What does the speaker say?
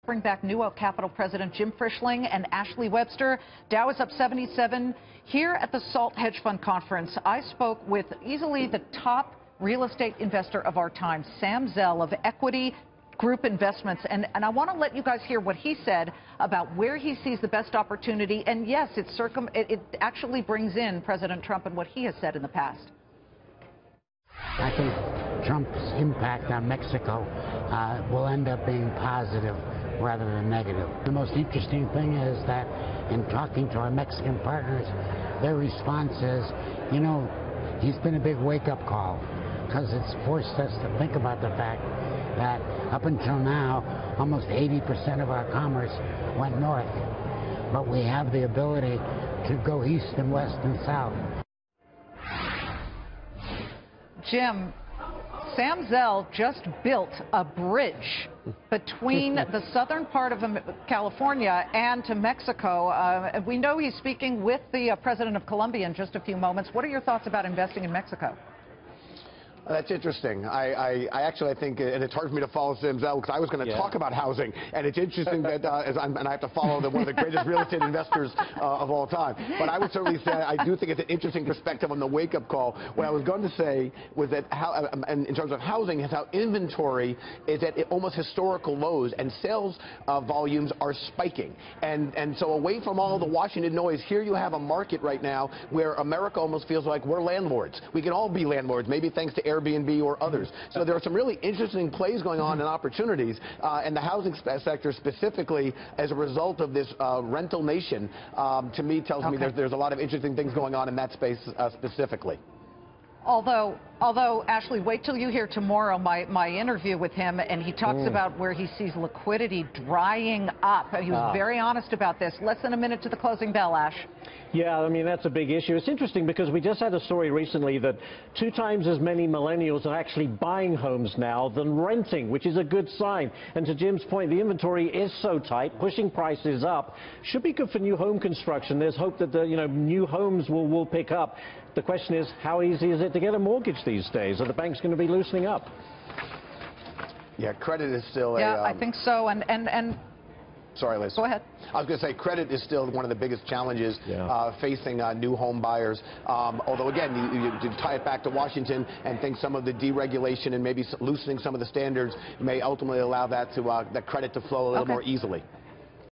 Bring back NewOak Capital President Jim Frischling and Ashley Webster. Dow is up 77. Here at the Salt Hedge Fund Conference, I spoke with easily the top real estate investor of our time, Sam Zell of Equity Group Investments. And I want to let you guys hear what he said about where he sees the best opportunity. And yes, it actually brings in President Trump and what he has said in the past. I think Trump's impact on Mexico will end up being positive rather than negative. The most interesting thing is that in talking to our Mexican partners, their response is, you know, he's been a big wake-up call because it's forced us to think about the fact that up until now, almost 80% of our commerce went north. But we have the ability to go east and west and south. Jim, Sam Zell just built a bridge between the southern part of California and to Mexico. We know he's speaking with the president of Colombia in just a few moments. What are your thoughts about investing in Mexico? That's interesting. I actually think, and it's hard for me to follow Sam Zell because I was going to talk about housing, and it's interesting that, and I have to follow one of the greatest real estate investors of all time. But I would certainly say I do think it's an interesting perspective on the wake-up call. What I was going to say was that, and in terms of housing, is how inventory is at almost historical lows, and sales volumes are spiking. And so away from all the Washington noise, here you have a market right now where America almost feels like we're landlords. We can all be landlords, maybe thanks to Airbnb or others. So there are some really interesting plays going on and opportunities, and the housing sector specifically as a result of this rental nation, to me tells me there's a lot of interesting things going on in that space specifically. Although, Ashley, wait till you hear tomorrow my interview with him, and he talks about where he sees liquidity drying up. He was very honest about this. Less than a minute to the closing bell, Ash. Yeah, I mean, that's a big issue. It's interesting because we just had a story recently that 2 times as many millennials are actually buying homes now than renting, which is a good sign. And to Jim's point, the inventory is so tight, pushing prices up. Should be good for new home construction. There's hope that the new homes will pick up. The question is, how easy is it to get a mortgage these days? Are the banks going to be loosening up? Yeah, credit is still I think so. And sorry, Liz. Go ahead. I was going to say credit is still one of the biggest challenges facing new home buyers. Although, again, you tie it back to Washington and think some of the deregulation and maybe loosening some of the standards may ultimately allow that credit to flow a little more easily.